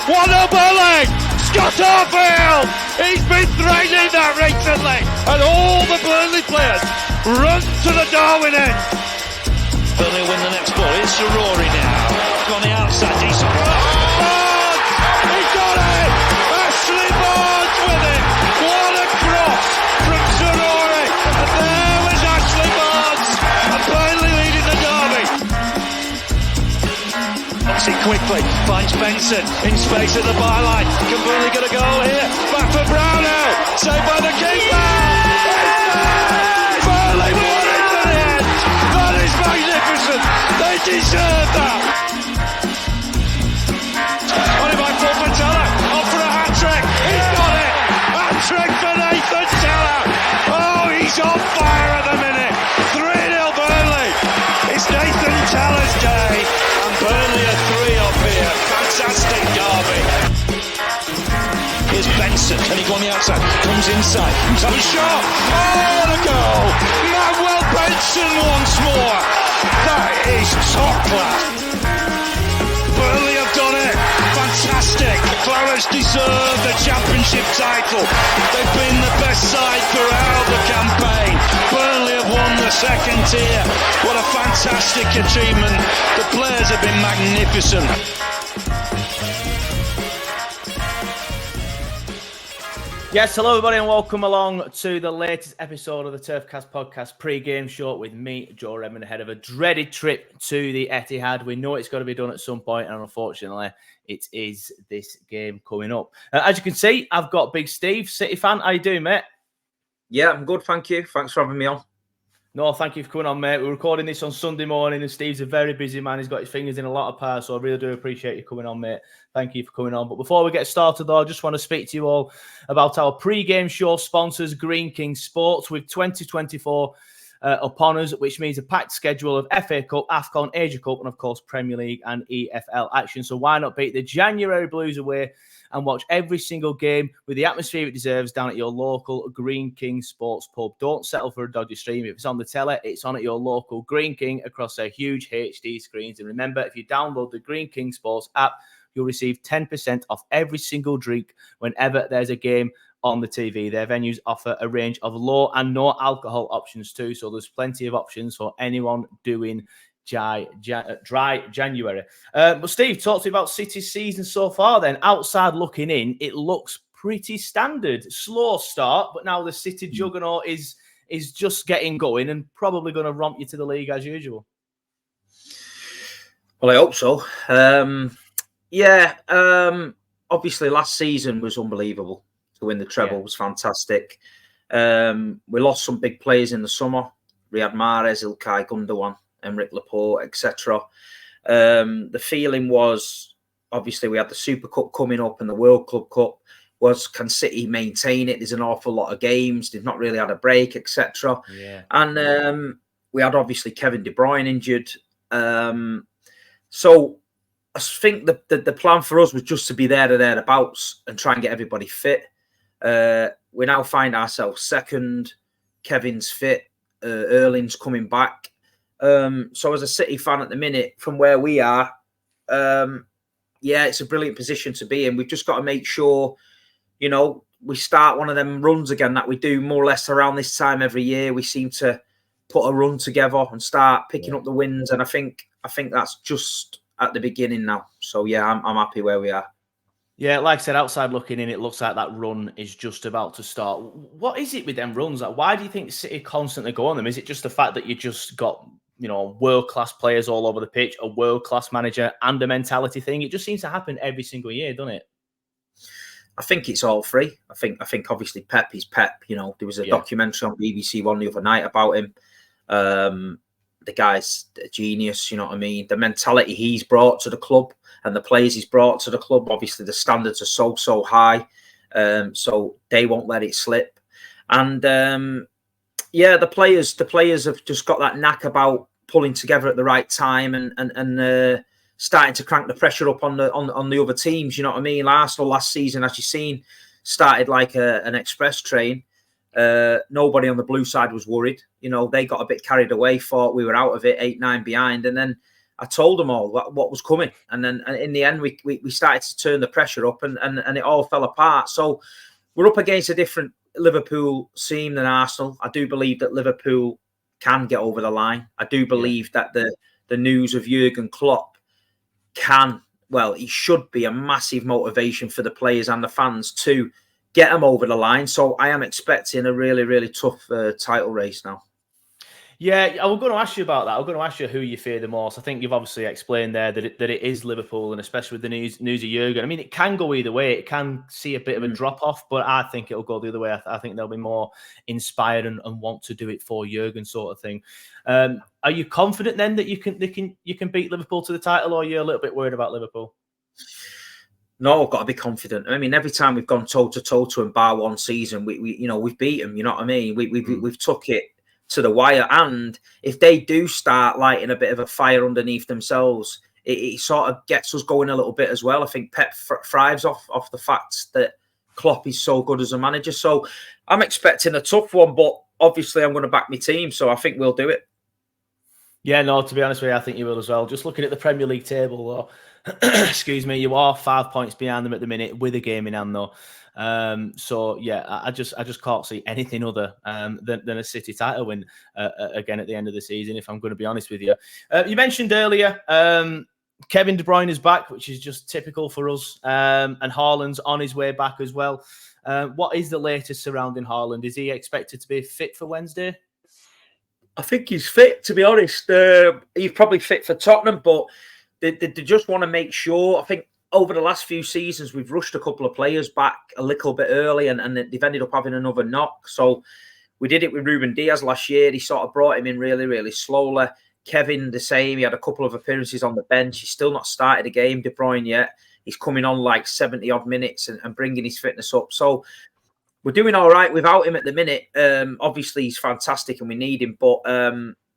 What a bullet! Scott Arfield! He's been threatening that recently, and all the Burnley players run to the Darwin end. Burnley win the next ball. It's Rory now. On the outside, decent. Barnes! He got it! Ashley Barnes with it! What a cross from Rory! And there was Ashley Barnes! And Burnley leading the derby. Knocks it quickly. Finds Benson in space at the byline. Can Burnley get a goal here? Back for Brownell. Saved by the keeper! Burnley won it to the end! That is magnificent! They deserve that! On it by Paul Teller. Off for a hat-trick. He's got it! Hat-trick for Nathan Teller! Oh, he's on fire at the minute! 3-0 Burnley! It's Nathan Teller's day, and Burnley are 3 up here. Fantastic derby! Here's Benson. Can he go on the outside? Comes inside. Have a shot. Oh, what a goal! Manuel Benson once more! That is top class! Burnley have done it! Fantastic! Clarence deserve the championship title. They've been the best side throughout the campaign. Burnley have won the second tier. What a fantastic achievement. The players have been magnificent. Yes, hello everybody and welcome along to the latest episode of the Turfcast podcast pre-game show with me, Joe Redmond, ahead of a dreaded trip to the Etihad. We know it's got to be done at some point, and unfortunately it is this game coming up. As you can see, I've got Big Steve, City fan. How you doing, mate? Yeah, I'm good, thank you. Thanks for having me on. No, thank you for coming on, mate. We're recording this on Sunday morning, and Steve's a very busy man. He's got his fingers in a lot of pies, so I really do appreciate you coming on, mate. Thank you for coming on. But before we get started, though, I just want to speak to you all about our pre-game show sponsors, Green King Sports, with 2024 upon us, which means a packed schedule of FA Cup, AFCON, Asia Cup, and, of course, Premier League and EFL action. So why not beat the January Blues away and watch every single game with the atmosphere it deserves down at your local Green King Sports pub. Don't settle for a dodgy stream. If it's on the telly, it's on at your local Green King across their huge HD screens. And remember, if you download the Green King Sports app, you'll receive 10% off every single drink whenever there's a game on the TV. Their venues offer a range of low and no alcohol options too, so there's plenty of options for anyone doing dry January. But Steve, talk to me about City's season so far then. Outside looking in, it looks pretty standard. Slow start, but now the City juggernaut is just getting going and probably going to romp you to the league as usual. Well, I hope so. Obviously last season was unbelievable. To win the treble was fantastic. We lost some big players in the summer. Riyad Mahrez, Ilkay Gundogan, Emerick Laporte, etc. The feeling was, obviously, we had the Super Cup coming up and the World Club Cup. Can City maintain it? There's an awful lot of games. They've not really had a break, etc. Yeah. And we had, obviously, Kevin De Bruyne injured. So I think the plan for us was just to be there or thereabouts and try and get everybody fit. We now find ourselves second. Kevin's fit. Erling's coming back. So as a City fan at the minute, from where we are, it's a brilliant position to be in. We've just got to make sure, we start one of them runs again that we do more or less around this time every year. We seem to put a run together and start picking up the wins. And I think that's just at the beginning now. So I'm happy where we are. Yeah, like I said, outside looking in, it looks like that run is just about to start. What is it with them runs? Like, why do you think City constantly go on them? Is it just the fact that you just got, world-class players all over the pitch, a world-class manager, and a mentality thing? It just seems to happen every single year, doesn't it? I think it's all three. I think obviously Pep is Pep. There was a documentary on BBC One the other night about him. The guy's a genius, you know what I mean? The mentality he's brought to the club and the players he's brought to the club, obviously the standards are so high. So they won't let it slip. And the players have just got that knack about pulling together at the right time and starting to crank the pressure up on the other teams, you know what I mean? Arsenal last season, as you've seen, started like an express train. Nobody on the blue side was worried. They got a bit carried away, thought we were out of it, 8-9 behind. And then I told them all what was coming, and then in the end we started to turn the pressure up, and it all fell apart. So we're up against a different Liverpool team than Arsenal. I do believe that Liverpool can get over the line. I do believe that the news of Jurgen Klopp he should be a massive motivation for the players and the fans to get them over the line. So I am expecting a really, really tough title race now. Yeah, I was going to ask you about that. I was going to ask you who you fear the most. I think you've obviously explained there that it is Liverpool, and especially with the news of Jurgen. I mean, it can go either way. It can see a bit of a drop-off, but I think it'll go the other way. I think they'll be more inspired and want to do it for Jurgen, sort of thing. Are you confident then that you can beat Liverpool to the title, or are you a little bit worried about Liverpool? No, I've got to be confident. I mean, every time we've gone toe to toe to them, bar one season, we've beat them. You know what I mean? We've took it to the wire, and if they do start lighting a bit of a fire underneath themselves, it sort of gets us going a little bit as well. I think Pep thrives off the fact that Klopp is so good as a manager. So I'm expecting a tough one, but obviously I'm going to back my team, so I think we'll do it. Yeah, no, to be honest with you, I think you will as well. Just looking at the Premier League table, though, excuse me, you are 5 points behind them at the minute with a game in hand, though. So yeah, I just can't see anything other than a City title win again at the end of the season, if I'm going to be honest with you. You mentioned earlier Kevin De Bruyne is back, which is just typical for us, and Haaland's on his way back as well. What is the latest surrounding Haaland? Is he expected to be fit for Wednesday? I think he's fit, to be honest. He's probably fit for Tottenham, but they just want to make sure. I think over the last few seasons, we've rushed a couple of players back a little bit early, and they've ended up having another knock. So we did it with Ruben Diaz last year. He sort of brought him in really, really slowly. Kevin, the same. He had a couple of appearances on the bench. He's still not started a game, De Bruyne, yet. He's coming on like 70-odd minutes and bringing his fitness up. So we're doing all right without him at the minute. Obviously, he's fantastic and we need him. But I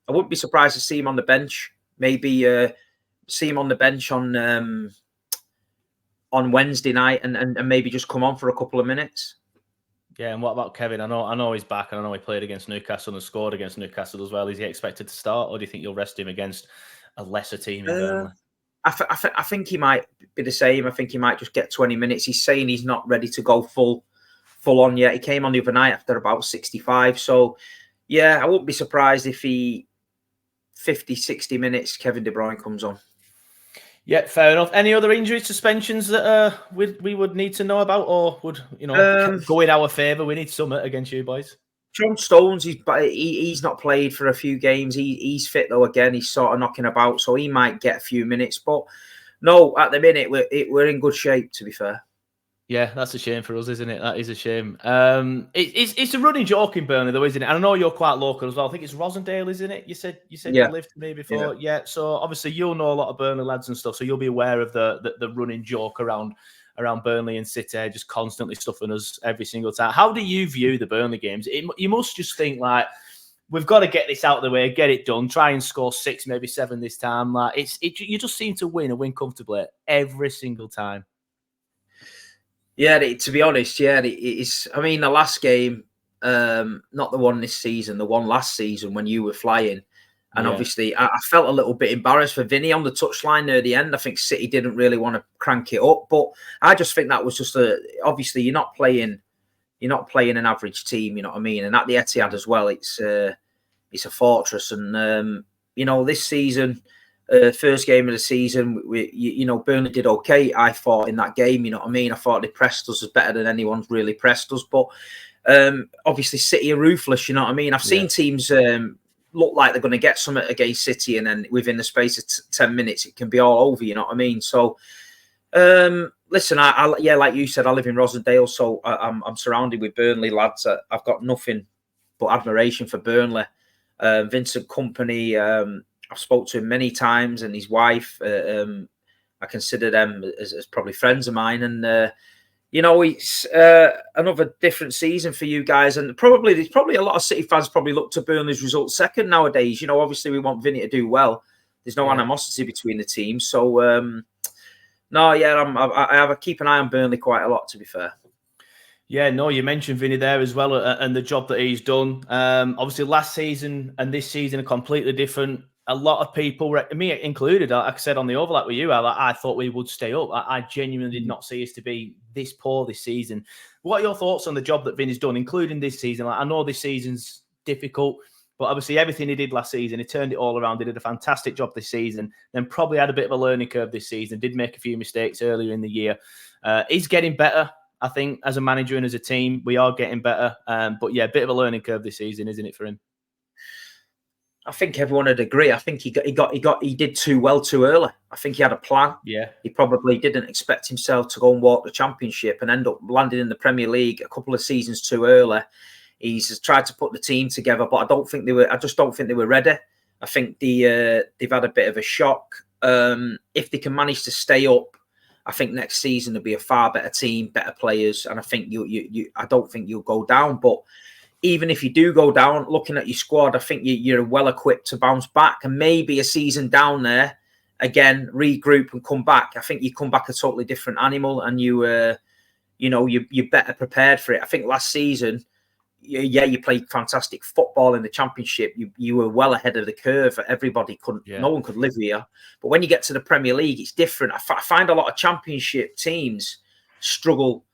wouldn't be surprised to see him on the bench. Maybe see him on the bench on Wednesday night and maybe just come on for a couple of minutes. Yeah, and what about Kevin? I know he's back, and I know he played against Newcastle and scored against Newcastle as well. Is he expected to start, or do you think you'll rest him against a lesser team in Burnley? I think he might be the same. I think he might just get 20 minutes. He's saying he's not ready to go full on yet. He came on the other night after about 65. So, yeah, I wouldn't be surprised if 50, 60 minutes, Kevin De Bruyne comes on. Yeah, fair enough. Any other injuries, suspensions that we would need to know about, or would go in our favour? We need something against you boys. John Stones, he's not played for a few games. He's fit though. Again, he's sort of knocking about, so he might get a few minutes. But no, at the minute we're in good shape. To be fair. Yeah, that's a shame for us, isn't it? That is a shame. It's a running joke in Burnley, though, isn't it? And I know you're quite local as well. I think it's Rosendale, isn't it? You said yeah. You lived to me before. Yeah. So obviously you'll know a lot of Burnley lads and stuff. So you'll be aware of the running joke around Burnley and City, just constantly stuffing us every single time. How do you view the Burnley games? You must just think like, we've got to get this out of the way, get it done, try and score 6, maybe 7 this time. Like you just seem to win comfortably every single time. Yeah, to be honest, yeah, it is. I mean, the last game, not the one this season, the one last season when you were flying. And obviously, I felt a little bit embarrassed for Vinny on the touchline near the end. I think City didn't really want to crank it up. But I just think that was just obviously, you're not playing an average team, you know what I mean? And at the Etihad as well, it's a fortress. And, this season, first game of the season, Burnley did okay, I thought, in that game. You know what I mean? I thought they pressed us as better than anyone's really pressed us. But obviously, City are ruthless. You know what I mean? I've seen teams look like they're going to get something against City, and then within the space of 10 minutes, it can be all over. You know what I mean? So, listen, I like you said, I live in Rosendale, so I'm surrounded with Burnley lads. I've got nothing but admiration for Burnley. Vincent Kompany, I've spoke to him many times, and his wife. I consider them as probably friends of mine, and it's another different season for you guys. And there's probably a lot of City fans probably look to Burnley's result second nowadays. Obviously we want Vinny to do well. There's no animosity between the teams, so I keep an eye on Burnley quite a lot, to be fair. Yeah, no, you mentioned Vinny there as well, and the job that he's done. Obviously, last season and this season are completely different. a lot of people, me included, like I said on the overlap with you, I thought we would stay up. I genuinely did not see us to be this poor this season. What are your thoughts on the job that Vinny's done, including this season? Like, I know this season's difficult, but obviously everything he did last season, he turned it all around. He did a fantastic job this season, then probably had a bit of a learning curve this season, did make a few mistakes earlier in the year. He's getting better, I think, as a manager and as a team. We are getting better. But yeah, a bit of a learning curve this season, isn't it, for him? I think everyone would agree. I think he did too well too early. I think he had a plan. Yeah. He probably didn't expect himself to go and walk the Championship and end up landing in the Premier League a couple of seasons too early. He's tried to put the team together, but I just don't think they were ready. I think they've had a bit of a shock. If they can manage to stay up, I think next season there'll be a far better team, better players, and I think I don't think you'll go down. But even if you do go down, looking at your squad, I think you're well equipped to bounce back, and maybe a season down there again, regroup and come back. I think you come back a totally different animal, and you're better prepared for it. I think last season, you played fantastic football in the Championship. You were well ahead of the curve. Everybody couldn't, no one could live here. But when you get to the Premier League, it's different. I find a lot of Championship teams struggle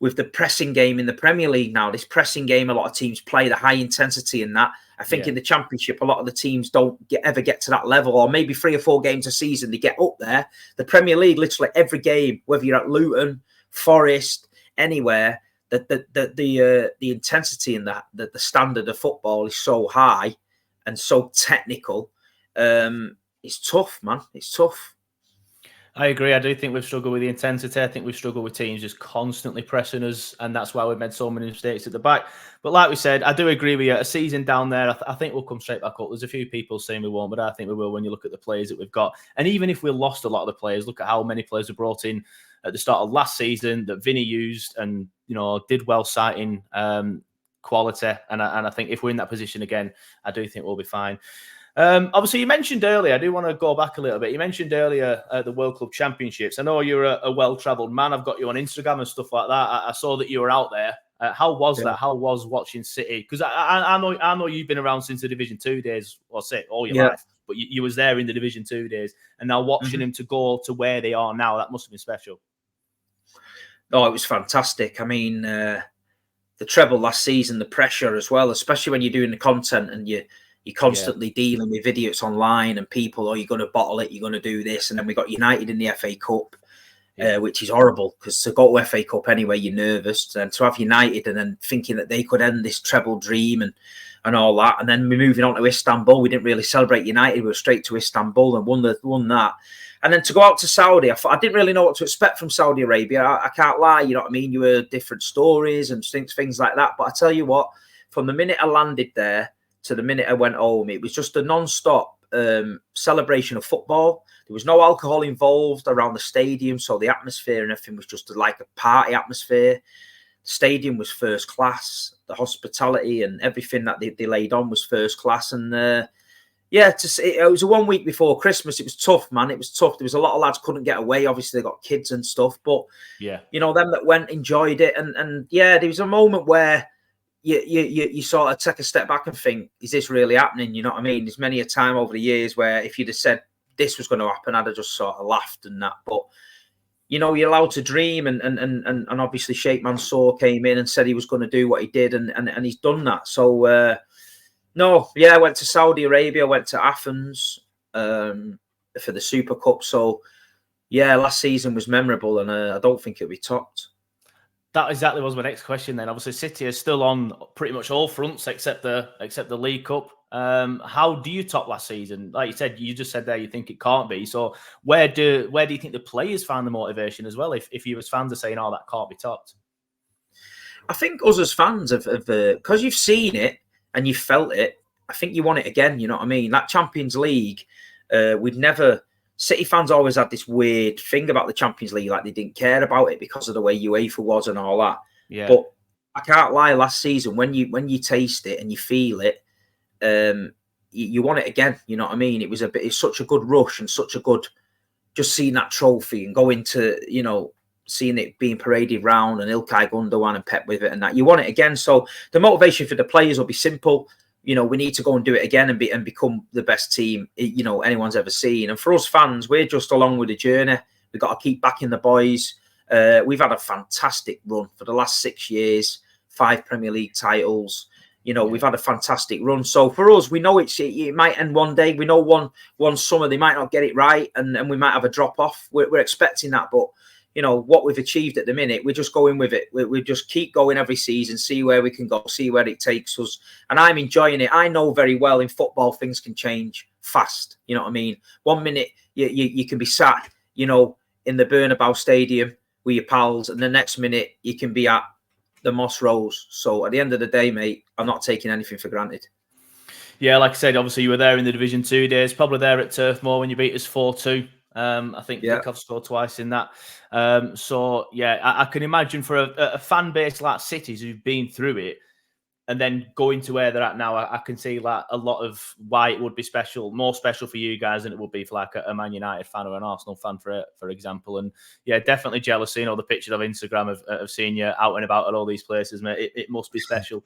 with the pressing game in the Premier League now. This pressing game, a lot of teams play the high intensity in that. I think in the Championship, a lot of the teams don't ever get to that level, or maybe 3 or 4 games a season, they get up there. The Premier League, literally every game, whether you're at Luton, Forest, anywhere, the intensity and the standard of football is so high and so technical. It's tough, man. It's tough. I agree. I do think we've struggled with the intensity. I think we've struggled with teams just constantly pressing us, and that's why we've made so many mistakes at the back. But like we said, I do agree with you. A season down there, I think we'll come straight back up. There's a few people saying we won't, but I think we will when you look at the players that we've got. And even if we lost a lot of the players, look at how many players were brought in at the start of last season that Vinny used and did well citing quality. And I think if we're in that position again, I do think we'll be fine. Obviously, you mentioned earlier, I do want to go back a little bit. You mentioned earlier the World Club Championships. I know you're a well-travelled man. I've got you on Instagram and stuff like that. I saw that you were out there. How was that? How was watching City? Because I know you've been around since the Division 2 days, or say all your life, but you was there in the Division 2 days, and now watching him to go to where they are now, that must have been special. Oh, it was fantastic. I mean, the treble last season, the pressure as well, especially when you're doing the content and you're constantly dealing with videos online and people, you're going to bottle it, you're going to do this. And then we got United in the FA Cup, which is horrible because to go to FA Cup anyway, you're nervous. And to have United and then thinking that they could end this treble dream and all that. And then we're moving on to Istanbul. We didn't really celebrate United. We were straight to Istanbul and won that. And then to go out to Saudi, I didn't really know what to expect from Saudi Arabia. I can't lie, you know what I mean? You heard different stories and things like that. But I tell you what, from the minute I landed there to the minute I went home, it was just a non-stop celebration of football. There was no alcohol involved around the stadium, so the atmosphere and everything was just like a party atmosphere. The stadium was first class. The hospitality and everything that they laid on was first class. And it was a 1 week before Christmas. It was tough, man. It was tough. There was a lot of lads couldn't get away. Obviously, they got kids and stuff. But, them that went enjoyed it. And there was a moment where you sort of take a step back and think, is this really happening? You know what I mean? There's many a time over the years where if you'd have said this was going to happen, I'd have just sort of laughed and that. But, you're allowed to dream. And obviously, Sheikh Mansour came in and said he was going to do what he did. And he's done that. So, I went to Saudi Arabia, went to Athens for the Super Cup. So, last season was memorable, and I don't think it'll be topped. That exactly was my next question then. Obviously, City is still on pretty much all fronts except the League Cup. How do you top last season? Like you said, you just said there you think it can't be. So where do you think the players found the motivation as well? If you as fans are saying, that can't be topped. I think us as fans have because you've seen it and you felt it, I think you want it again. You know what I mean? That Champions League, City fans always had this weird thing about the Champions League, like they didn't care about it because of the way UEFA was and all that. Yeah. But I can't lie, last season, when you taste it and you feel it, you want it again. You know what I mean? It's such a good rush and such a good, just seeing that trophy and going to, seeing it being paraded round and Ilkay Gundogan and Pep with it and that. You want it again. So the motivation for the players will be simple. you know, we need to go and do it again and become the best team, you know, anyone's ever seen. And for us fans, we're just along with the journey. We've got to keep backing the boys. We've had a fantastic run for the last 6 years, 5 Premier League titles. You know, we've had a fantastic run. So for us, we know it might end one day. We know one summer they might not get it right, and we might have a drop off. We're expecting that, but you know what we've achieved at the minute, we're just going with it. We just keep going every season, see where we can go, see where it takes us. And I'm enjoying it. I know very well in football things can change fast. You know what I mean? 1 minute you can be sat, you know, in the Bernabeu Stadium with your pals, and the next minute you can be at the Moss Rose. So at the end of the day, mate, I'm not taking anything for granted. Yeah, like I said, obviously you were there in the Division 2 days, probably there at Turf Moor when you beat us 4-2. I think Dickov scored twice in that. So yeah, I can imagine for a fan base like City's who've been through it, and then going to where they're at now, I can see like a lot of why it would be special, more special for you guys than it would be for like a Man United fan or an Arsenal fan, for example. And yeah, definitely jealous seeing all the pictures of Instagram of seeing you out and about at all these places, mate. It must be special.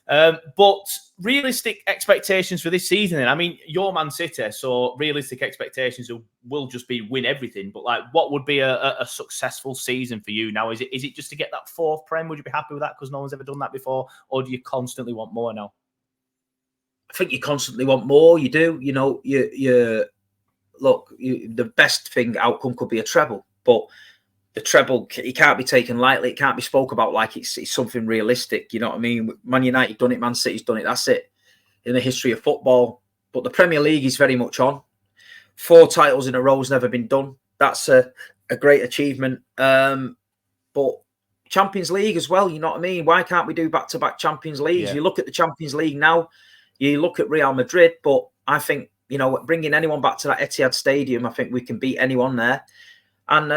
But realistic expectations for this season, then. I mean, you're Man City, so realistic expectations will just be win everything. But like, what would be a successful season for you now? Is it just to get that 4th Prem? Would you be happy with that because no one's ever done that before, or do you constantly want more now? I think you constantly want more. You do. You know, the best outcome could be a treble, but the treble, it can't be taken lightly. It can't be spoke about like it's something realistic. You know what I mean? Man United done it. Man City's done it. That's it in the history of football. But the Premier League is very much on. 4 titles in a row has never been done. That's a great achievement. But Champions League as well. You know what I mean? Why can't we do back-to-back Champions Leagues? Yeah. You look at the Champions League now. You look at Real Madrid. But I think, you know, bringing anyone back to that Etihad Stadium, I think we can beat anyone there. And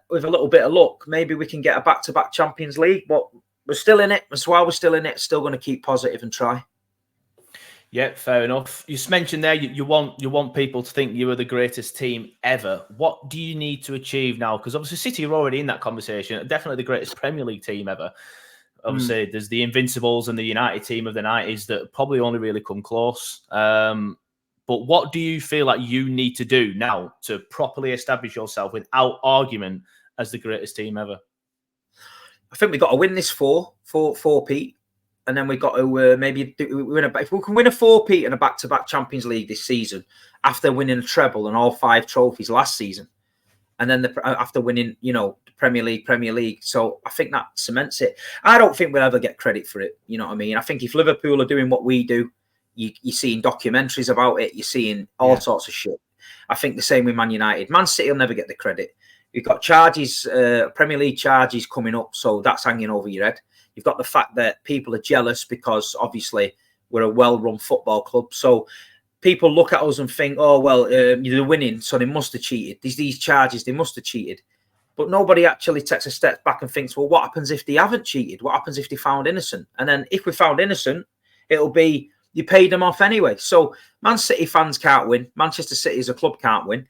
with a little bit of luck, maybe we can get a back-to-back Champions League. But we're still in it. That's why we're still in it. Still going to keep positive and try. Yeah, fair enough. You just mentioned there you want people to think you are the greatest team ever. What do you need to achieve now? Because obviously City are already in that conversation. Definitely the greatest Premier League team ever. Obviously, there's the Invincibles and the United team of the 90s that probably only really come close. But what do you feel like you need to do now to properly establish yourself without argument as the greatest team ever? I think we've got to win this four, Pete. And then we've got to maybe win if we can win a 4-peat and a back-to-back Champions League this season, after winning a treble and all 5 trophies last season, and then after winning, you know, the Premier League. So I think that cements it. I don't think we'll ever get credit for it. You know what I mean? I think if Liverpool are doing what we do, you're seeing documentaries about it. You're seeing all sorts of shit. I think the same with Man United. Man City will never get the credit. You've got charges, Premier League charges coming up, so that's hanging over your head. You've got the fact that people are jealous because obviously we're a well-run football club. So people look at us and think, oh, well, they're winning, so they must have cheated. These charges, they must have cheated. But nobody actually takes a step back and thinks, well, what happens if they haven't cheated? What happens if they found innocent? And then if we found innocent, it'll be, you paid them off anyway. So Man City fans can't win. Manchester City as a club can't win.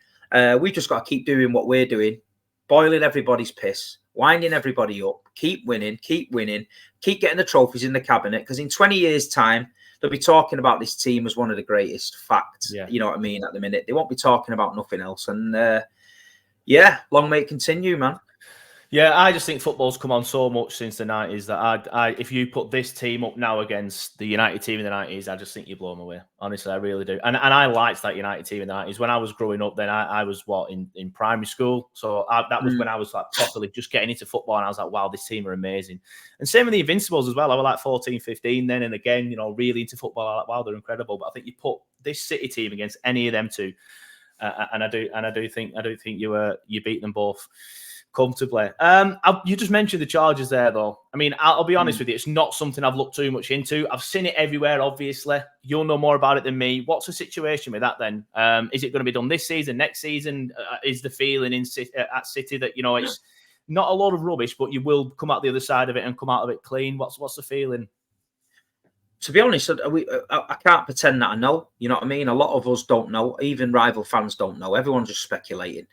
We've just got to keep doing what we're doing, boiling everybody's piss, winding everybody up, keep winning, keep getting the trophies in the cabinet. Because in 20 years' time, they'll be talking about this team as one of the greatest facts. Yeah. You know what I mean? At the minute, they won't be talking about nothing else. And long may it continue, man. Yeah, I just think football's come on so much since the 90s that if you put this team up now against the United team in the 90s, I just think you blow them away. Honestly, I really do. And I liked that United team in the 90s. When I was growing up, then I was in primary school. So that was when I was like properly just getting into football, and I was like, wow, this team are amazing. And same with the Invincibles as well. I was like 14, 15 then, and again, you know, really into football. I was like, wow, they're incredible. But I think you put this City team against any of them two, and I do think you beat them both comfortably. You just mentioned the charges there, though. I mean, I'll be honest with you, it's not something I've looked too much into. I've seen it everywhere, obviously. You'll know more about it than me. What's the situation with that then? Is it going to be done this season, next season? Is the feeling at City that, you know, it's not a lot of rubbish, but you will come out the other side of it and come out of it clean? What's the feeling? To be honest, I can't pretend that I know. You know what I mean? A lot of us don't know. Even rival fans don't know. Everyone's just speculating.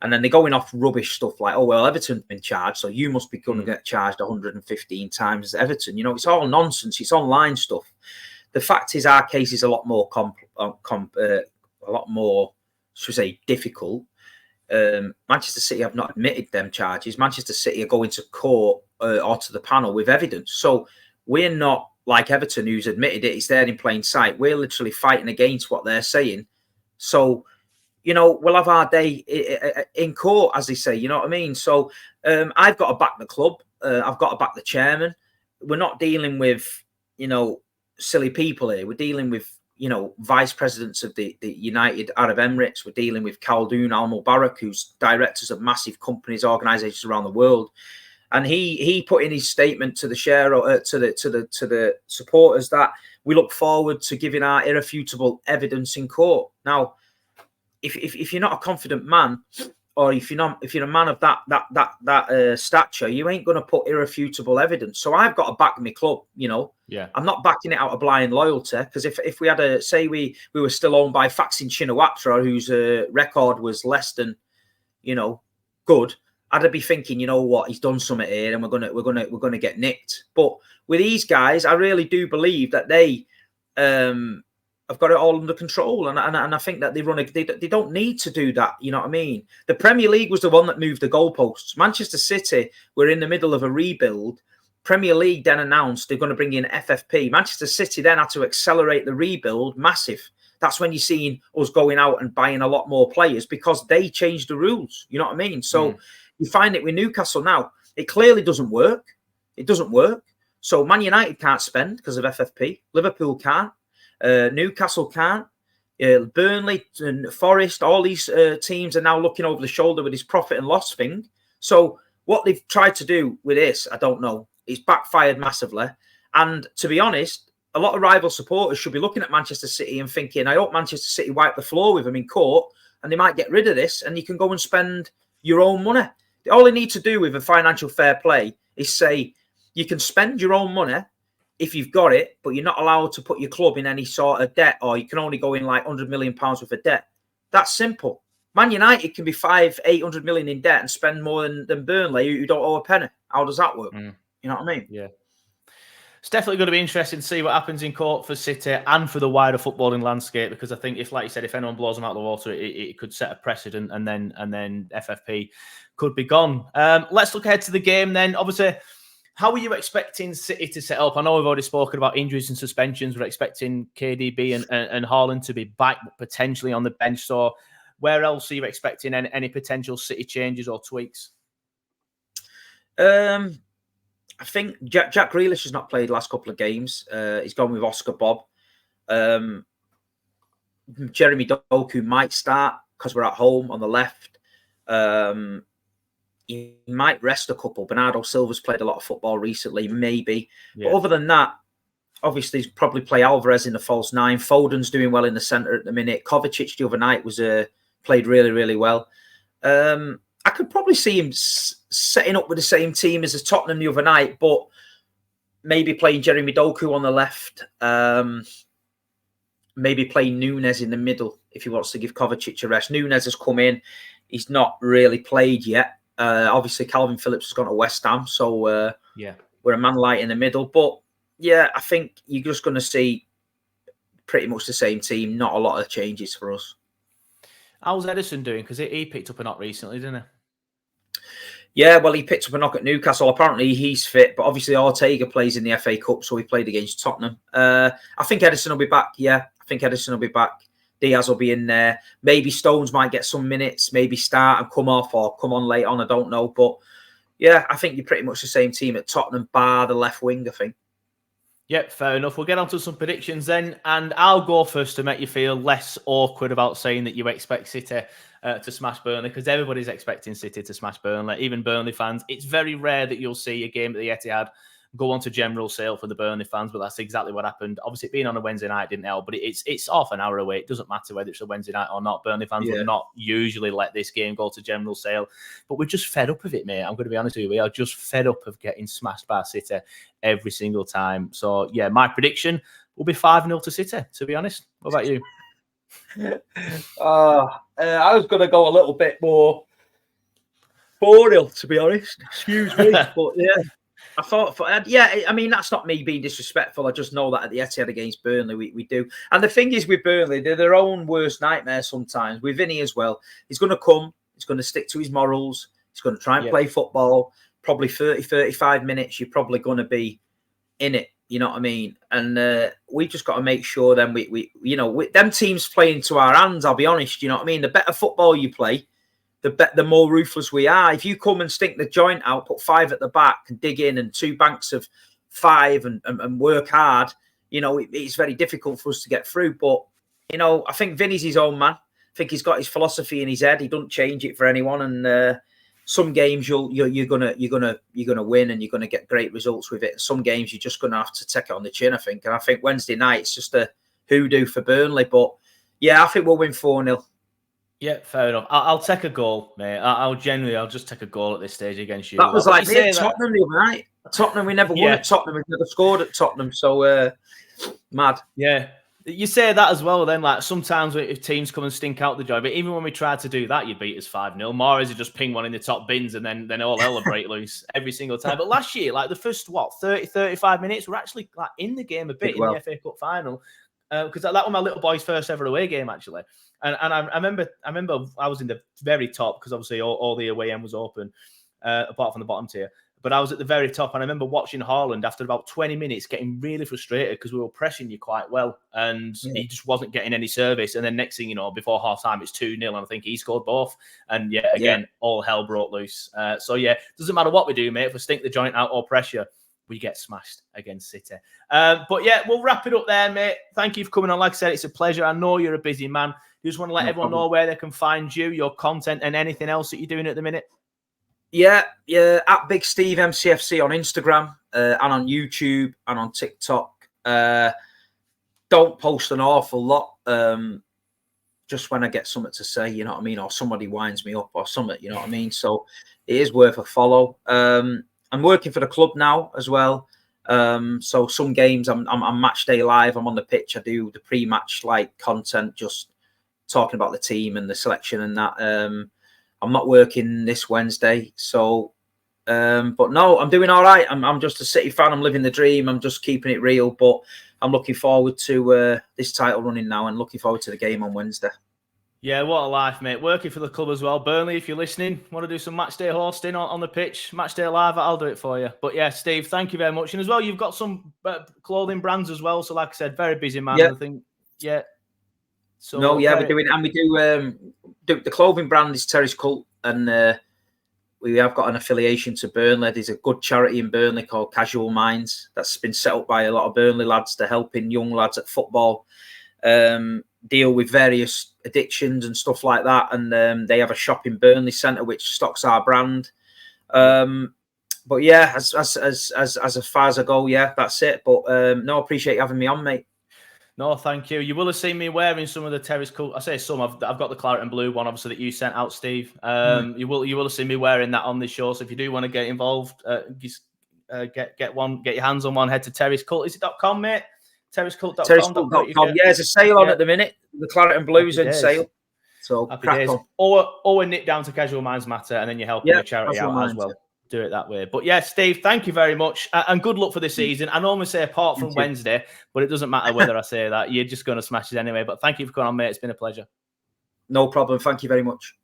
And then they're going off rubbish stuff like, oh, well, Everton's been charged, so you must be going to get charged 115 times as Everton. You know, it's all nonsense. It's online stuff. The fact is, our case is a lot more should we say, difficult. Manchester City have not admitted them charges. Manchester City are going to court or to the panel with evidence. So we're not like Everton, who's admitted it. It's there in plain sight. We're literally fighting against what they're saying. So, you know, we'll have our day in court, as they say. You know what I mean? So I've got to back the club. I've got to back the chairman. We're not dealing with, you know, silly people here. We're dealing with, you know, vice presidents of the United Arab Emirates. We're dealing with Khaldoon Al Mubarak, who's directors of massive companies, organisations around the world, and he put in his statement to the to the supporters that we look forward to giving our irrefutable evidence in court. Now, if you're not a confident man, or if you're a man of that stature, you ain't going to put irrefutable evidence. So I've got to back my club, you know. Yeah. I'm not backing it out of blind loyalty, because if we had say we were still owned by Faxin Shinawatra, whose record was less than, you know, good, I'd be thinking, you know what, he's done something here, and we're gonna get nicked. But with these guys, I really do believe that they have got it all under control, and I think that they don't need to do that. You know what I mean? The Premier League was the one that moved the goalposts. Manchester City were in the middle of a rebuild. Premier League then announced they're going to bring in FFP. Manchester City then had to accelerate the rebuild, massive. That's when you're seeing us going out and buying a lot more players, because they changed the rules. You know what I mean? So you find it with Newcastle now. It clearly doesn't work. It doesn't work. So Man United can't spend because of FFP. Liverpool can't. Newcastle can't. Burnley and Forest, all these teams are now looking over the shoulder with this profit and loss thing. So what they've tried to do with this, I don't know. It's backfired massively. And to be honest, a lot of rival supporters should be looking at Manchester City and thinking, I hope Manchester City wipe the floor with them in court, and they might get rid of this, and you can go and spend your own money. All they need to do with a financial fair play is say, you can spend your own money if you've got it, but you're not allowed to put your club in any sort of debt, or you can only go in like £100 million worth of debt. That's simple. Man United can be 800 million in debt and spend more than Burnley, who don't owe a penny. How does that work? You know what I mean? Yeah. It's definitely going to be interesting to see what happens in court for City and for the wider footballing landscape, because I think if, like you said, if anyone blows them out of the water, it could set a precedent, and then FFP could be gone. Let's look ahead to the game then. Obviously, how are you expecting City to set up? I know we've already spoken about injuries and suspensions. We're expecting KDB and Haaland to be back, potentially on the bench. So where else are you expecting any potential City changes or tweaks? I think Jack Grealish has not played the last couple of games. He's gone with Oscar Bob. Jeremy Doku might start because we're at home on the left. He might rest a couple. Bernardo Silva's played a lot of football recently, maybe. Yeah. But other than that, obviously, he's probably play Alvarez in the false nine. Foden's doing well in the centre at the minute. Kovacic the other night was played really, really well. I could probably see him setting up with the same team as Tottenham the other night, but maybe playing Jeremy Doku on the left. Maybe playing Núñez in the middle if he wants to give Kovacic a rest. Núñez has come in. He's not really played yet. Obviously, Calvin Phillips has gone to West Ham, so we're a man light in the middle. But yeah, I think you're just going to see pretty much the same team. Not a lot of changes for us. How's Edison doing? Because he picked up a knock recently, didn't he? Yeah, well, he picked up a knock at Newcastle. Apparently, he's fit, but obviously Ortega plays in the FA Cup, so he played against Tottenham. I think Edison will be back. Yeah, I think Edison will be back. Diaz will be in there. Maybe Stones might get some minutes, maybe start and come off or come on late on. I don't know. But yeah, I think you're pretty much the same team at Tottenham, bar the left wing, I think. Yep, fair enough. We'll get on to some predictions then, and I'll go first to make you feel less awkward about saying that you expect City to smash Burnley, because everybody's expecting City to smash Burnley, even Burnley fans. It's very rare that you'll see a game at the Etihad go on to general sale for the Burnley fans, but that's exactly what happened. Obviously, being on a Wednesday night didn't help, but it's half an hour away. It doesn't matter whether it's a Wednesday night or not. Burnley fans would not usually let this game go to general sale, but we're just fed up of it, mate. I'm going to be honest with you. We are just fed up of getting smashed by City every single time. So, yeah, my prediction will be 5-0 to City, to be honest. What about you? I was going to go a little bit more 4-0, to be honest. Excuse me, but yeah. I thought, yeah, I mean, that's not me being disrespectful. I just know that at the Etihad against Burnley, we do. And the thing is with Burnley, they're their own worst nightmare sometimes. With Vinny as well, he's going to come, he's going to stick to his morals, he's going to try and play football. Probably 30, 35 minutes, you're probably going to be in it. You know what I mean? And we've just got to make sure then them teams play into our hands, I'll be honest. You know what I mean? The better football you play, the more ruthless we are. If you come and stink the joint out, put 5 at the back and dig in and 2 banks of 5 and work hard, it's very difficult for us to get through. But, I think Vinny's his own man. I think he's got his philosophy in his head. He doesn't change it for anyone. And some games you're gonna win and you're gonna get great results with it. Some games you're just gonna have to take it on the chin, I think. And I think Wednesday night it's just a hoodoo for Burnley. But yeah, I think we'll win 4-0. Yeah, fair enough. I'll take a goal, mate. I'll just take a goal at this stage against you. That was like me at Tottenham the other night. Tottenham, we never won at Tottenham. We never scored at Tottenham. So mad. Yeah. You say that as well, then, like sometimes if teams come and stink out the joy, but even when we tried to do that, you beat us 5-0. Mahrez would just ping one in the top bins and then all hell will break loose every single time. But last year, like the first 30, 35 minutes, we're actually like in the game a bit in the FA Cup final. Because that was my little boy's first ever away game, actually. And I remember I was in the very top because obviously all the away end was open, apart from the bottom tier. But I was at the very top, and I remember watching Haaland after about 20 minutes getting really frustrated because we were pressing you quite well, and he just wasn't getting any service. And then next thing you know, before half time, it's 2-0, and I think he scored both. And again, all hell broke loose. So doesn't matter what we do, mate. If we stink the joint out or pressure, we get smashed against City. But yeah, we'll wrap it up there, mate. Thank you for coming on. Like I said, it's a pleasure. I know you're a busy man. You just want to let everyone know where they can find you, your content, and anything else that you're doing at the minute. Yeah, at Big Steve MCFC on Instagram and on YouTube and on TikTok. Don't post an awful lot. Just when I get something to say, you know what I mean, or somebody winds me up or something, you know what I mean. So it is worth a follow. I'm working for the club now as well. So some games I'm match day live. I'm on the pitch. I do the pre-match content, just talking about the team and the selection and that. I'm not working this Wednesday, so but no, I'm doing all right. I'm just a City fan. I'm living the dream. I'm just keeping it real, but I'm looking forward to this title running now and looking forward to the game on Wednesday. Yeah, what a life, mate. Working for the club as well. Burnley, if you're listening, want to do some match day hosting on the pitch, match day live, I'll do it for you. But yeah, Steve, thank you very much. And as well, you've got some clothing brands as well. So like I said, very busy man. Yeah. I think, yeah. So we're doing it, and we do the clothing brand is Terry's Cult, and we have got an affiliation to Burnley. There's a good charity in Burnley called Casual Minds that's been set up by a lot of Burnley lads to helping young lads at football deal with various addictions and stuff like that. And they have a shop in Burnley Centre which stocks our brand. But yeah, as far as I go, yeah, that's it. But no, appreciate you having me on, mate. No, thank you. You will have seen me wearing some of the Terry's Cult. I say some. I've got the claret and blue one, obviously, that you sent out, Steve. You will have seen me wearing that on this show. So if you do want to get involved, just get your hands on one. Head to Terry's Cult. Is it .com, mate? Terry'sCult.com. Terry'sCult.com. Yeah, there's a sale on at the minute. The claret and blue's in sale. So crack on. Or nip down to Casual Minds Matter, and then you're helping the charity out as well. Do it that way. But yeah, Steve, thank you very much, and good luck for this season. I normally say apart from Wednesday, but it doesn't matter whether I say that. You're just going to smash it anyway. But thank you for coming on, mate. It's been a pleasure. No problem. Thank you very much.